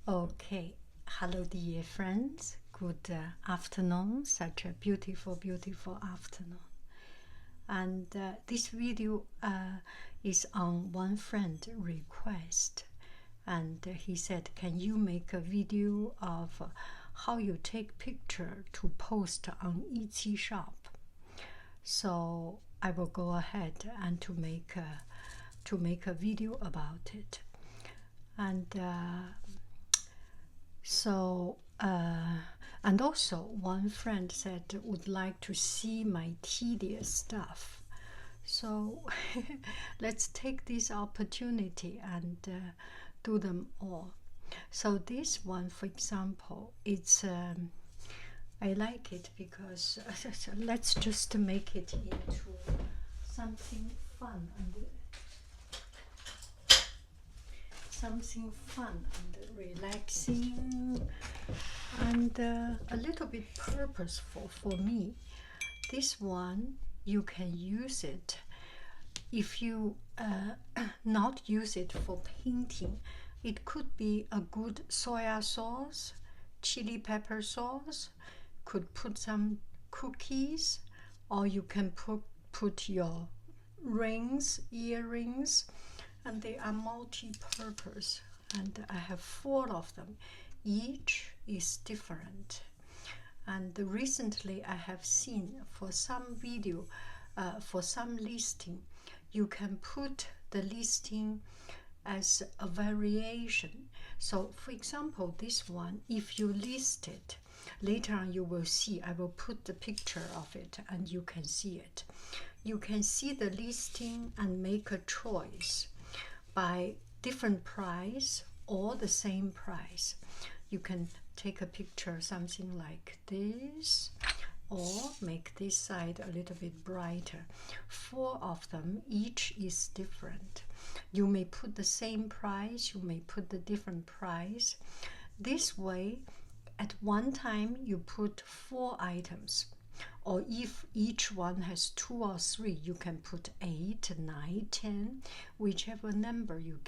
Okay, hello dear friends, good afternoon, such a beautiful, beautiful afternoon. And this video is on one friend request, and he said, can you make a video of how you take picture to post on Etsy shop? So I will go ahead and to make a video about it. And and also one friend said would like to see my tedious stuff. So let's take this opportunity and do them all. So this one, for example, it's I like it because let's just make it into something fun and relaxing and a little bit purposeful for me. This one, you can use it if you not use it for painting. It could be a good soya sauce, chili pepper sauce, could put some cookies, or you can put your rings, earrings, and they are multi-purpose, and I have 4 of them. Each is different. And recently I have seen for some video, for some listing, you can put the listing as a variation. So for example, this one, if you list it, later on you will see, I will put the picture of it and you can see it. You can see the listing and make a choice by different price or the same price. You can take a picture something like this, or make this side a little bit brighter. 4 of them, each is different. You may put the same price, you may put the different price. This way, at one time you put 4 items, or if each one has 2 or 3, you can put 8, 9, 10, whichever number you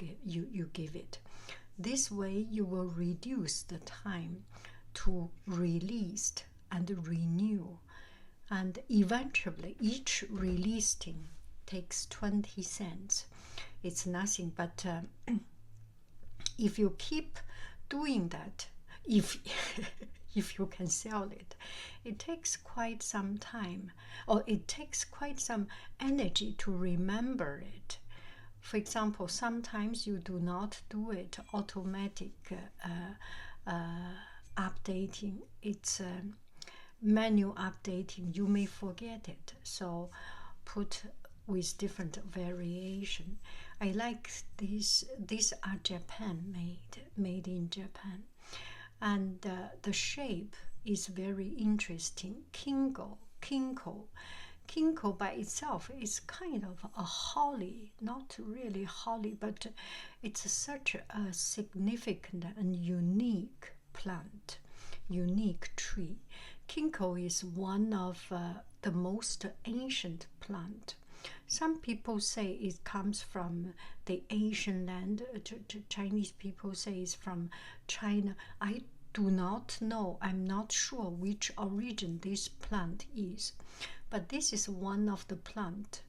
give it. This way you will reduce the time to release and renew, and eventually each relisting takes 20 cents. It's nothing, but if you keep doing that, if if you can sell it, it takes quite some time, or it takes quite some energy to remember it. For example, sometimes you do not do it automatic updating. It's manual updating. You may forget it. So put with different variation. I like these. These are Japan made in Japan, and the shape is very interesting. Kinko by itself is kind of a holly, not really holly, but it's such a significant and unique plant, unique tree. Kinko is one of the most ancient plant. Some people say it comes from the Asian land. Chinese people say it's from China. I do not know. I'm not sure which origin this plant is. But this is one of the plant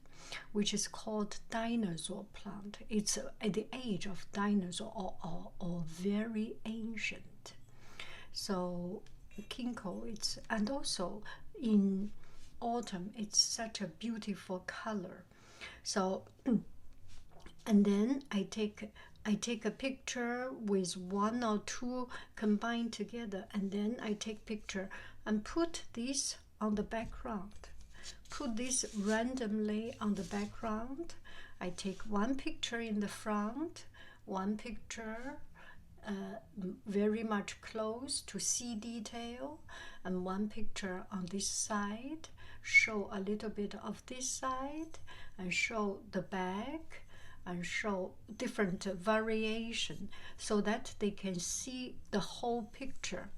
which is called dinosaur plant. It's at the age of dinosaur, or very ancient. So Kinko, it's, and also in autumn it's such a beautiful color. So and then I take a picture with 1 or 2 combined together, and then I take picture and put this on the background. Put this randomly on the background. I take 1 picture in the front, 1 picture very much close to see detail, and 1 picture on this side, show a little bit of this side, and show the back, and show different variation, so that they can see the whole picture.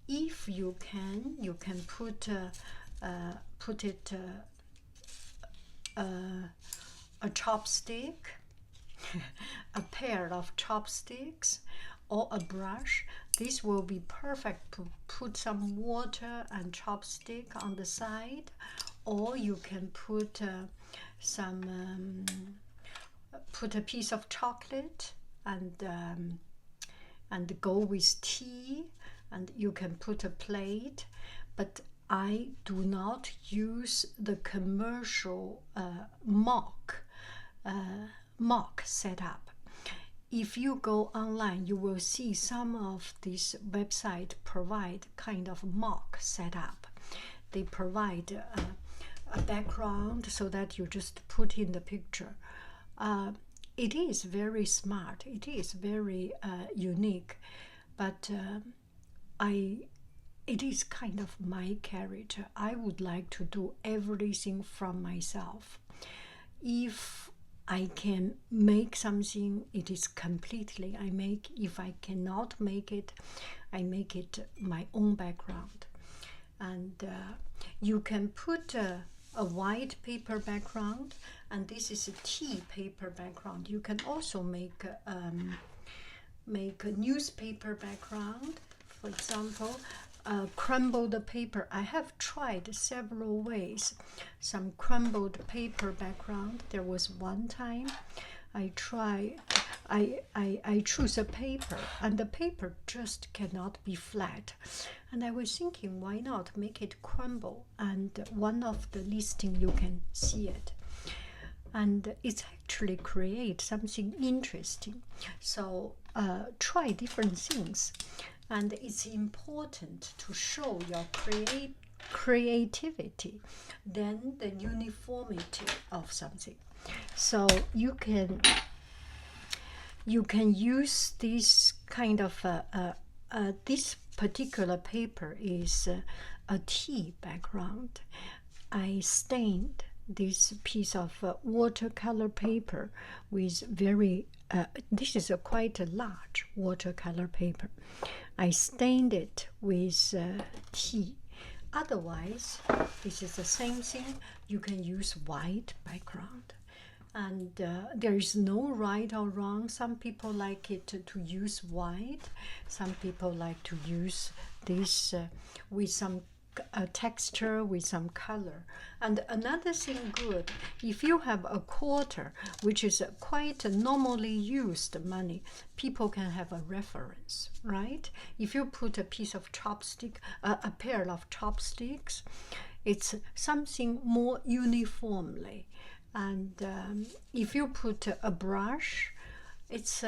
If you can put it a chopstick, a pair of chopsticks, or a brush, this will be perfect to put some water and chopstick on the side, or you can put put a piece of chocolate and go with tea, and you can put a plate. But I do not use the commercial mock setup. If you go online, you will see some of these websites provide kind of mock setup. They provide a background so that you just put in the picture. It is very smart. It is very unique, but it is kind of my character. I would like to do everything from myself. If I can make something, it is completely I make. If I cannot make it, I make it my own background. And you can put a white paper background, and this is a tea paper background. You can also make a newspaper background. For example, crumbled paper. I have tried several ways. Some crumbled paper background. There was one time I choose a paper, and the paper just cannot be flat. And I was thinking, why not make it crumble? And one of the listing, you can see it. And it actually creates something interesting. So try different things. And it's important to show your creativity than the uniformity of something. So you can use this kind of this particular paper is a tea background. I stained this piece of watercolor paper with very this is quite a large watercolor paper. I stained it with tea. Otherwise, this is the same thing. You can use white background. And there is no right or wrong. Some people like it to use white. Some people like to use this with some texture, with some color. And another thing good, if you have a quarter, which is quite normally used money, people can have a reference, right? If you put a piece of chopstick, a pair of chopsticks, it's something more uniformly. And if you put a brush, it's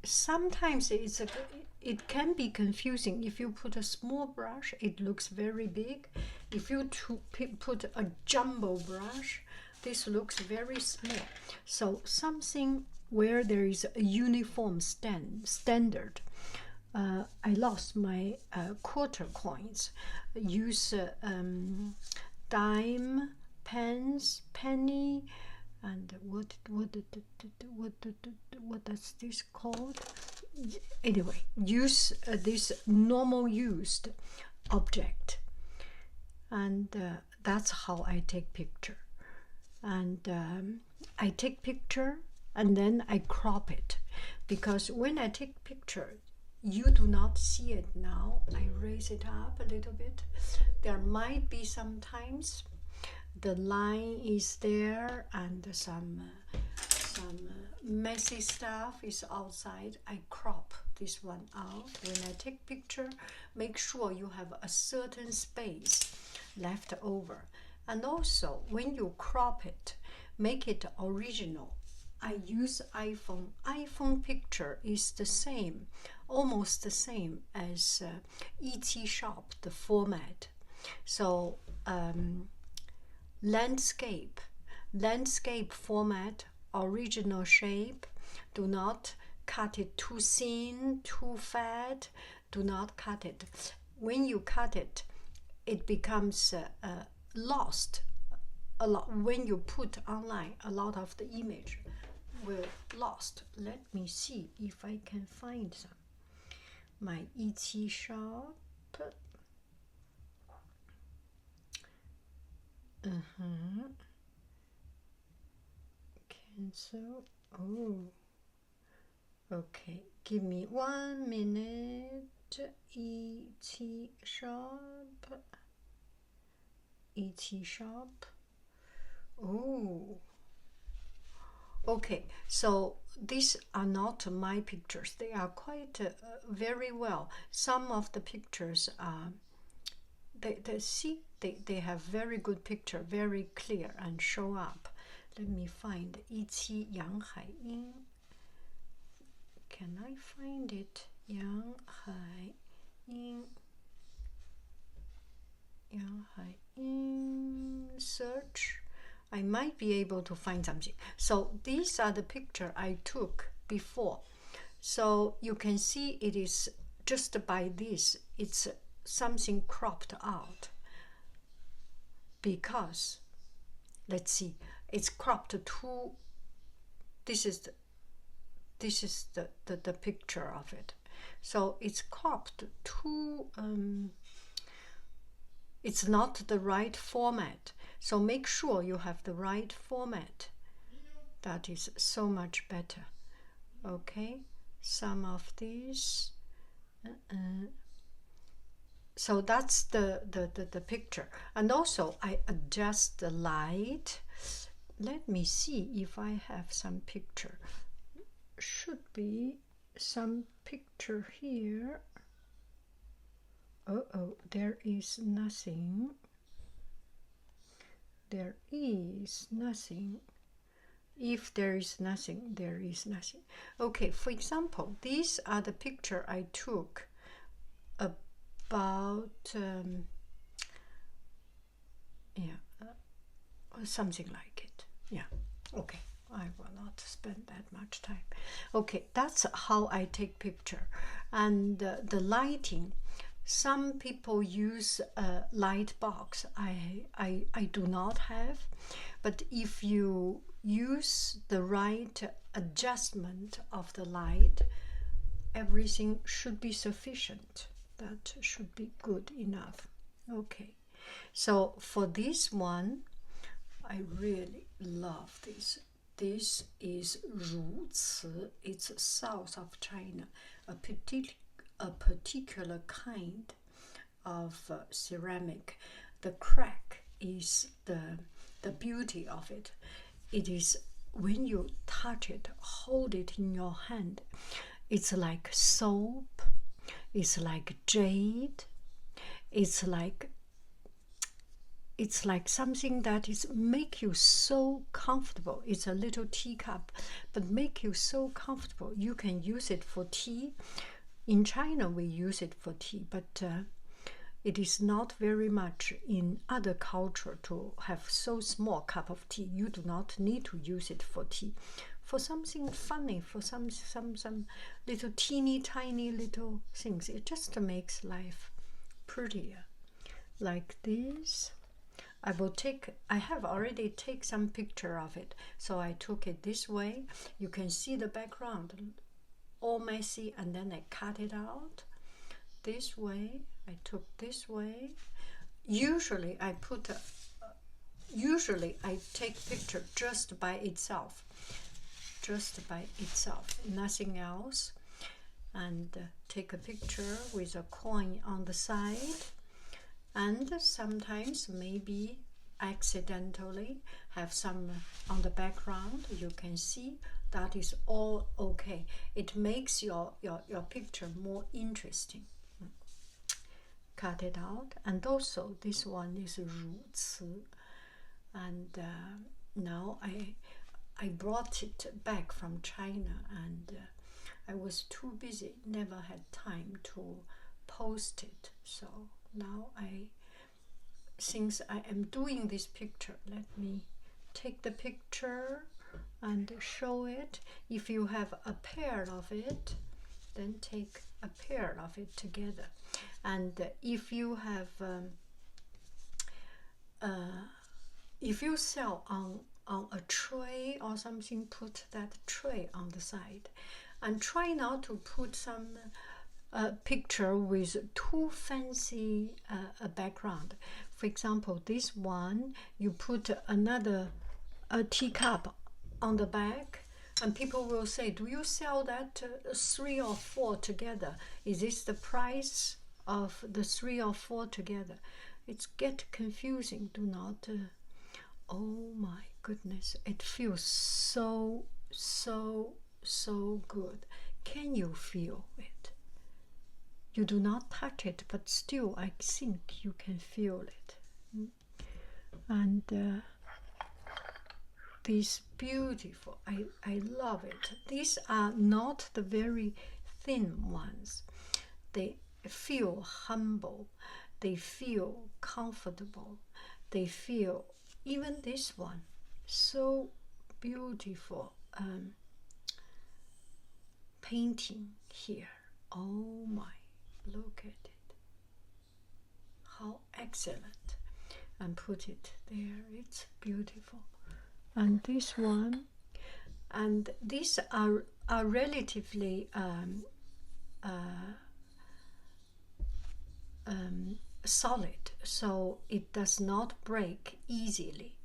sometimes it can be confusing. If you put a small brush, it looks very big. If you put a jumbo brush, this looks very small. So something where there is a uniform standard. I lost my quarter coins. Use dime, pence, penny, and what does this called? Anyway, use this normal used object, and that's how I take picture. And I take picture and then I crop it, because when I take picture, you do not see it now. I raise it up a little bit. There might be sometimes the line is there and some messy stuff is outside. I crop this one out. When I take picture, make sure you have a certain space left over. And also, when you crop it, make it original. I use iPhone. iPhone picture is the same, almost the same as ET Shop, the format. So landscape format, original shape. Do not cut it too thin, too fat. Do not cut it. When you cut it, it becomes lost. A lot when you put online, a lot of the image will lost. Let me see if I can find some. My ET Shop. Cancel. Oh, Okay, give me 1 minute. 一起 sharp. 一起 sharp. Oh. Okay, so these are not my pictures. They are quite very well. Some of the pictures are, they have very good picture, very clear and show up. Let me find 一期杨海英. Can I find it? 杨海英. 杨海英 search. I might be able to find something. So these are the picture I took before. So you can see it is just by this, it's something cropped out. Because, let's see, it's cropped to, this is the picture of it. So it's cropped to, it's not the right format. So make sure you have the right format. That is so much better. Okay, some of these. So that's the picture. And also I adjust the light. Let me see if I have some picture. Should be some picture here. Uh-oh, there is nothing. There is nothing. If there is nothing, there is nothing. Okay, for example, these are the picture I took about something like it. Yeah, okay, I will not spend that much time. Okay, that's how I take picture. And the lighting, some people use a light box. I do not have, but if you use the right adjustment of the light, everything should be sufficient. That should be good enough. Okay, so for this one, I really love this. This is Ruci. It's south of China, a particular kind of ceramic. The crack is the beauty of it. It is when you touch it, hold it in your hand, it's like soap, it's like jade, it's like something that is make you so comfortable. It's a little teacup, but make you so comfortable. You can use it for tea. In China, we use it for tea, but it is not very much in other culture to have so small cup of tea. You do not need to use it for tea. For something funny, for some little teeny tiny little things, it just makes life prettier. Like this. I have already taken some picture of it, so I took it this way. You can see the background all messy, and then I cut it out this way. I took this way. Usually I take picture just by itself, nothing else, and take a picture with a coin on the side. And sometimes maybe accidentally have some on the background. You can see that is all okay. It makes your picture more interesting. Cut it out. And also this one is Ruci. And now I brought it back from China, and I was too busy, never had time to post it. So now since I am doing this picture, let me take the picture and show it. If you have a pair of it, then take a pair of it together. And if you have if you sell on a tray or something, put that tray on the side, and try not to put some picture with too fancy a background. For example, this one, you put a teacup on the back, And people will say, do you sell that 3 or 4 together? Is this the price of the 3 or 4 together? It's get confusing. Do not. Oh my goodness, it feels so good. Can you feel it? You do not touch it, but still I think you can feel it. And this beautiful, I love it. These are not the very thin ones. They feel humble, they feel comfortable, they feel, even this one, so beautiful. Painting here. Oh my, look at it. How excellent. And put it there. It's beautiful. And this one, and these are relatively solid, so it does not break easily.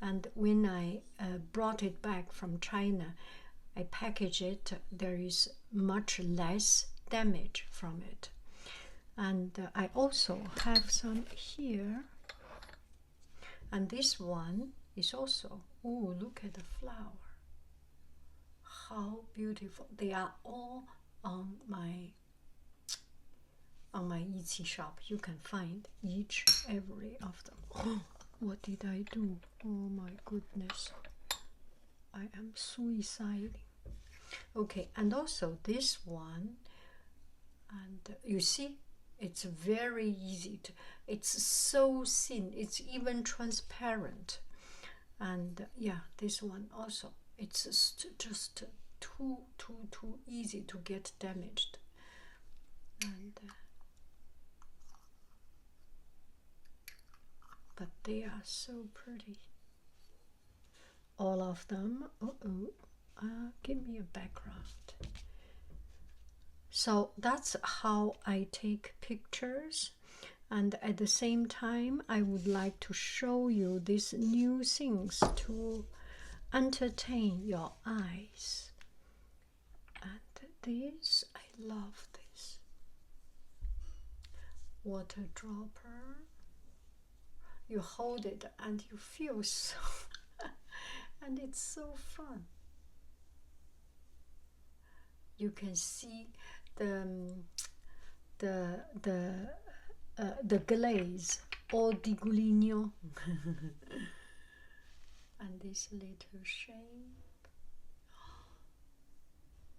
And when I brought it back from China, I package it, there is much less damage from it. And I also have some here. And this one is also, oh, look at the flower. How beautiful. They are all on my Etsy shop. You can find every of them. Oh, what did I do? Oh my goodness. I am suiciding. Okay, and also this one, and you see, it's very easy to, it's so thin, it's even transparent. And yeah, this one also, it's just too easy to get damaged. And but they are so pretty, all of them. Give me a background. So that's how I take pictures. And at the same time, I would like to show you these new things to entertain your eyes. And this, I love this. Water dropper. You hold it and you feel so, and it's so fun. You can see the glaze, all digoulignon. And this little shape.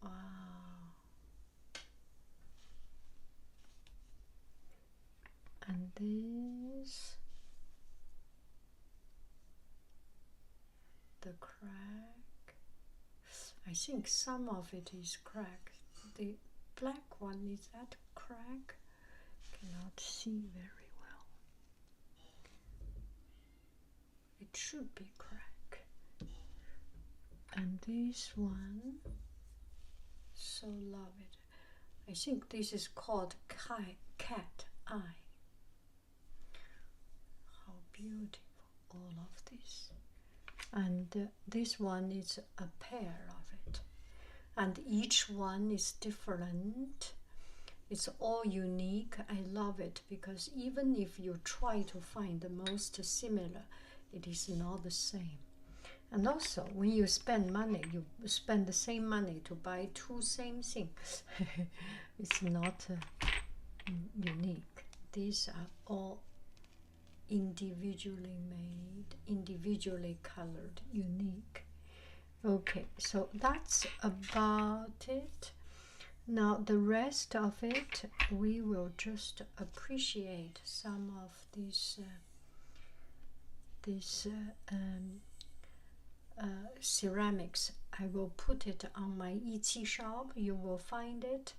Wow. And this, the crack. I think some of it is cracked. The black one, is that crack? Cannot see very well. It should be crack. And this one, so love it. I think this is called cat eye. How beautiful, all of this. And this one is a pair of it. And each one is different. It's all unique. I love it because even if you try to find the most similar, it is not the same. And also, when you spend money, you spend the same money to buy 2 same things. It's not unique. These are all individually made, individually colored, unique. Okay, so that's about it. Now the rest of it, we will just appreciate some of these ceramics. I will put it on my Etsy shop. You will find it.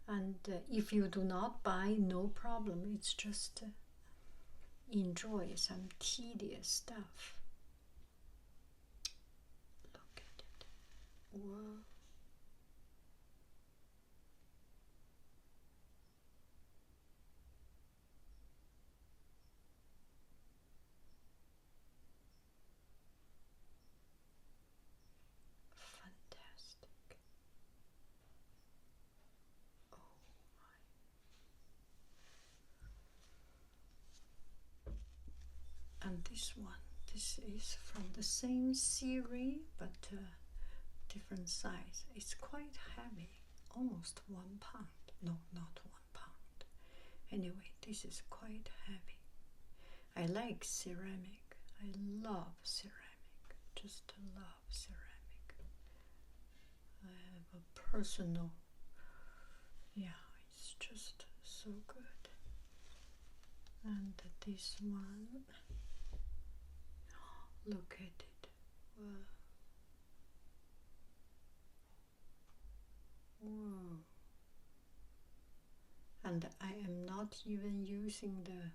And if you do not buy, no problem. It's just enjoy some tedious stuff. Look at it. Whoa. this one. This is from the same series, but different size. It's quite heavy, almost 1 pound. No, not 1 pound. Anyway, this is quite heavy. I like ceramic. I love ceramic. Just love ceramic. I have a personal, yeah, it's just so good. And this one, look at it. Wow. Whoa. And I am not even using the,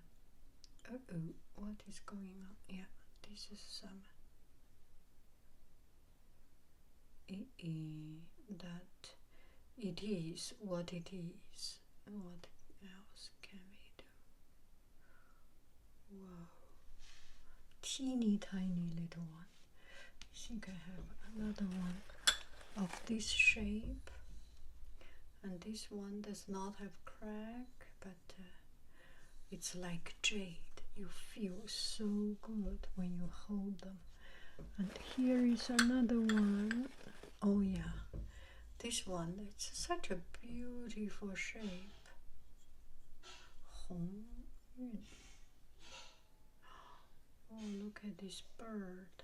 what is going on? Yeah, this is some, that it is what it is. What else can we do? Wow. Teeny tiny little one. I think I have another one of this shape. And this one does not have crack, but it's like jade. You feel so good when you hold them. And here is another one. Oh yeah, this one, it's such a beautiful shape. Hong Yun. Oh, look at this bird.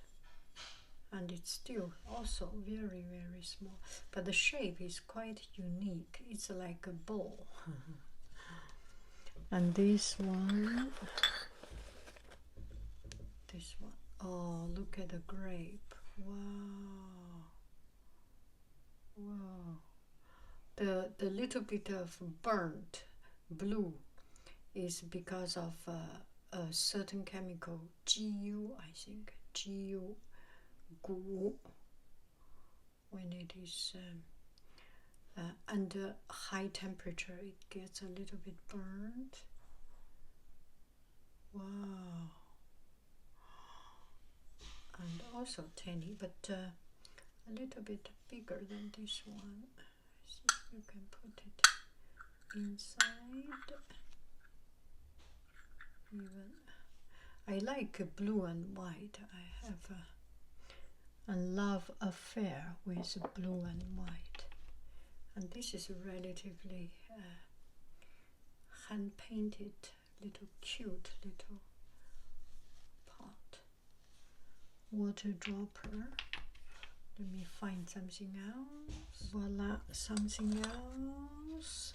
And it's still also very, very small. But the shape is quite unique. It's like a bowl. And this one. This one. Oh, look at the grape. Wow. Wow. The little bit of burnt blue is because of a certain chemical, GU, I think. GU. When it is under high temperature, it gets a little bit burnt. Wow. And also tiny, but a little bit bigger than this one. See if you can put it inside. Even I like blue and white. I have a love affair with blue and white. And this is relatively hand-painted, little cute little pot. Water dropper. Let me find something else. Voila, something else.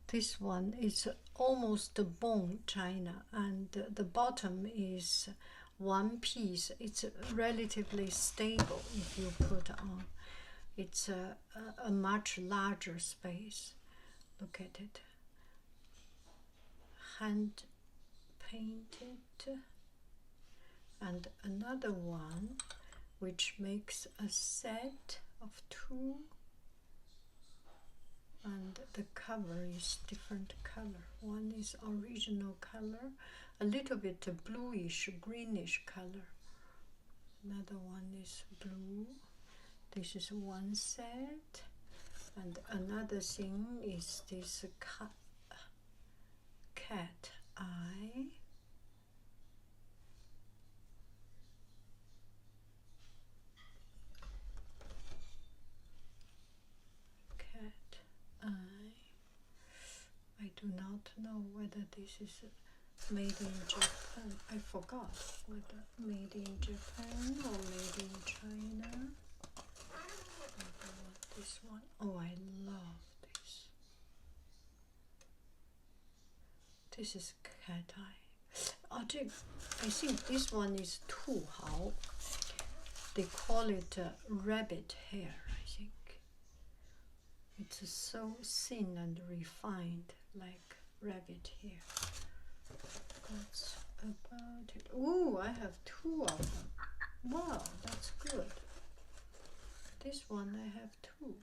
This one is almost bone china, and the bottom is one piece. It's relatively stable if you put on. It's a much larger space. Look at it. Hand painted. And another one which makes a set of two. And the cover is different color. One is original color, a little bit bluish, greenish color. Another one is blue. This is one set. And another thing is this cat eye. Cat eye. I do not know whether this is made in Japan. I forgot whether made in Japan or made in China. I want this one. Oh, I love this. This is cat eye. I think this one is Tu Hao. They call it rabbit hair, I think. It's so thin and refined, like rabbit hair. That's about it. Oh, I have two of them. Wow, that's good. This one I have two.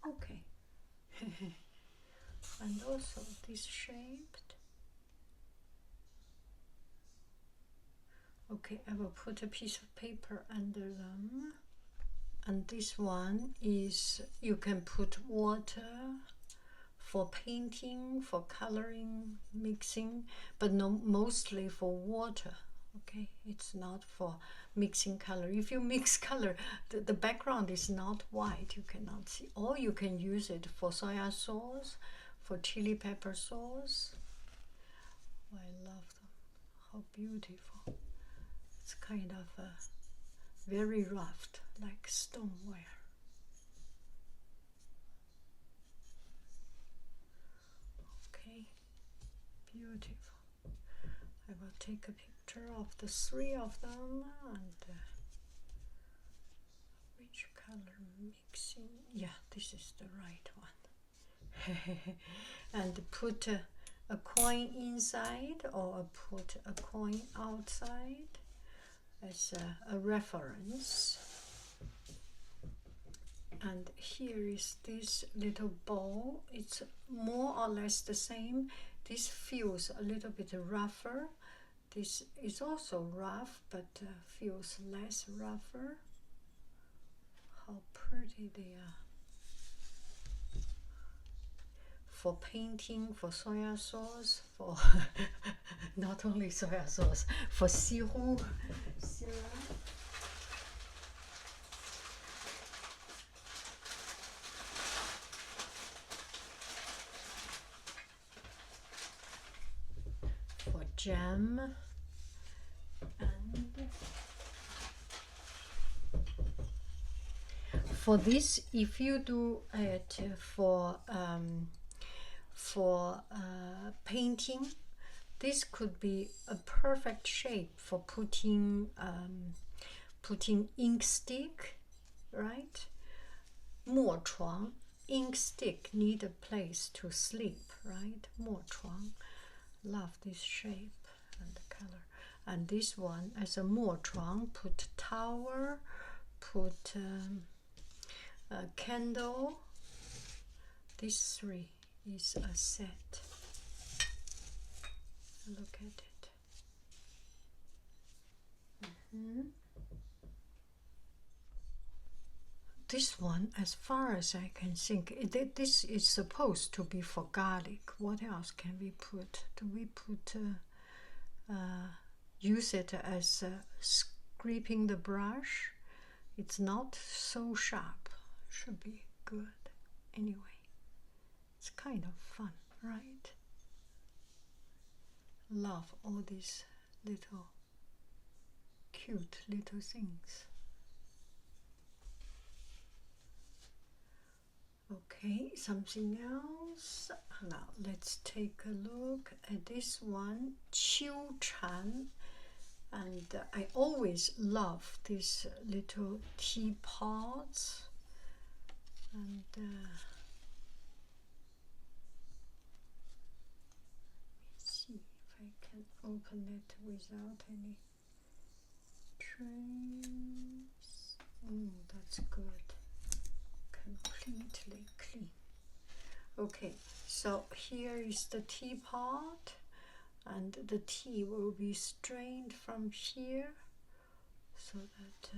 Okay. And also this shaped. Okay, I will put a piece of paper under them. And this one is, you can put water, for painting, for coloring, mixing, but no, mostly for water. Okay, it's not for mixing color. If you mix color, the background is not white, you cannot see. Or you can use it for soya sauce, for chili pepper sauce. Oh, I love them. How beautiful. It's kind of very rough, like stoneware. Okay, beautiful. I will take a picture of the 3 of them and which color mixing. Yeah, this is the right one. And put a coin inside or put a coin outside as a reference. And here is this little bowl. It's more or less the same. This feels a little bit rougher. This is also rough, but feels less rougher. How pretty they are. For painting, for soya sauce, for not only soya sauce, for siru syrup. For jam. And for this, if you do it for painting, this could be a perfect shape for putting ink stick, right? 墨床, ink stick need a place to sleep, right? 墨床. Love this shape and the color. And this one as a 墨床, put tower, put a candle. These 3 is a set. Look at it. This one, as far as I can think, this is supposed to be for garlic. What else can we put? Do we put use it as scraping the brush? It's not so sharp. Should be good. Anyway, it's kind of fun, right? Love all these little cute little things. Okay, something else. Now let's take a look at this one, 秋蝉. And I always love these little teapots. And let's see if I can open it without any trace. That's good. Completely clean. Okay, so here is the teapot, and the tea will be strained from here, so that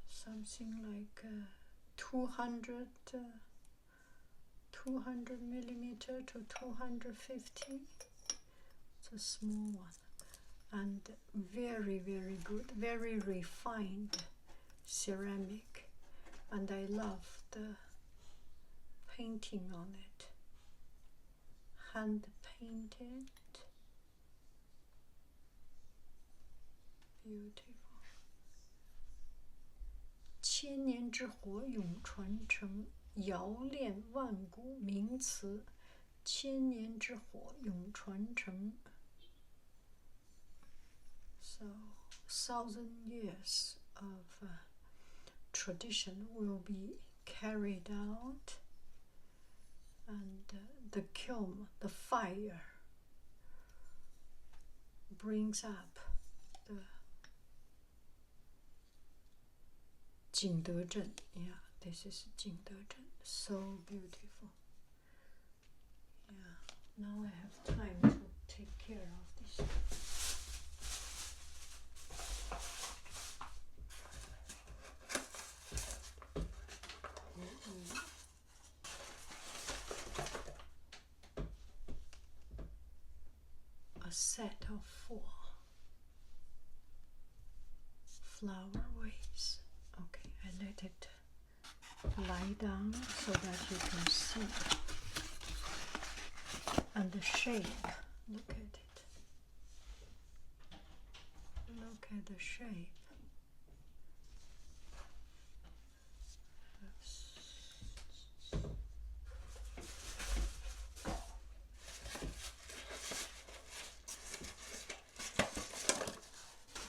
something like 200 millimeter to 250. It's a small one. And very, very good, very refined ceramic. And I love the painting on it. Hand painted. Beautiful. 千年之火永传承，遥恋万古名词。千年之火永传承。So 1,000 years of tradition will be carried out, and the kiln, the fire, brings up the 景德镇. Yeah, this is 景德镇. So beautiful. Yeah, now I have time to take care of this. set of 4 flower vase. Okay, I let it lie down so that you can see. And the shape, look at it. Look at the shape.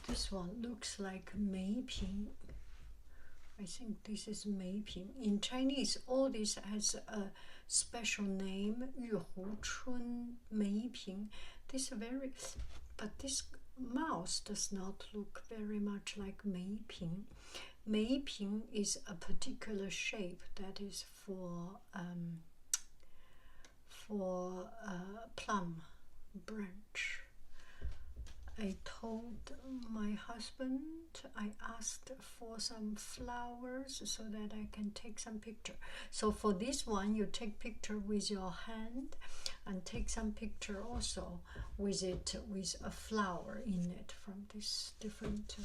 This one looks like Meiping. I think this is Meiping. In Chinese, all this has a special name, 玉湖春 Meiping. But this mouse does not look very much like Meiping. Meiping is a particular shape that is for plum branch. I told my husband, I asked for some flowers so that I can take some picture. So for this one, you take picture with your hand and take some picture also with it, with a flower in it from this different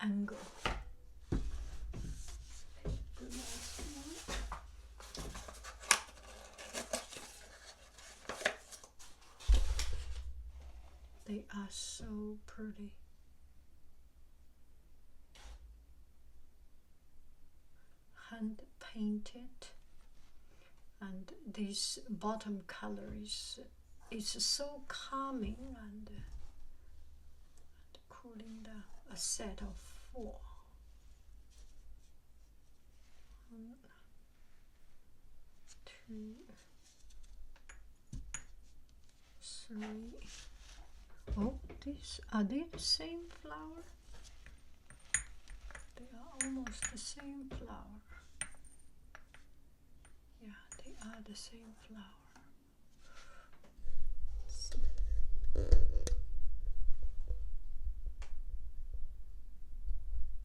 angle. They are so pretty. Hand painted, and this bottom color is so calming and cooling down. A set of 4. 1, 2, 3. Oh, are they the same flower? They are almost the same flower. Yeah, they are the same flower.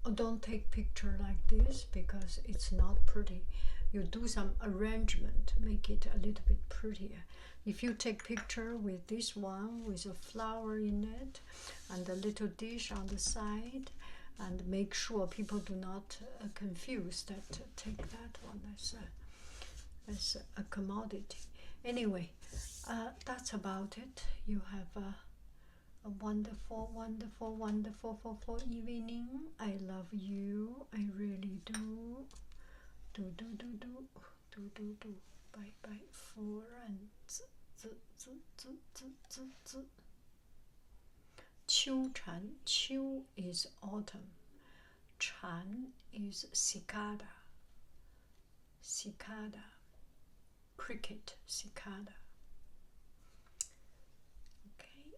Oh, don't take picture like this because it's not pretty. You do some arrangement, make it a little bit prettier. If you take picture with this one with a flower in it and a little dish on the side, and make sure people do not confuse that, take that one as a commodity. Anyway, that's about it. You have a wonderful, wonderful, wonderful evening. I love you. I really do. Do. Bye bye. Friends. Qiu Chan. Qiu is autumn. Chan is cicada. Cicada. Cricket. Cicada. Okay.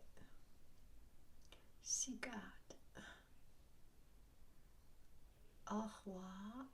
Cicada. Au revoir.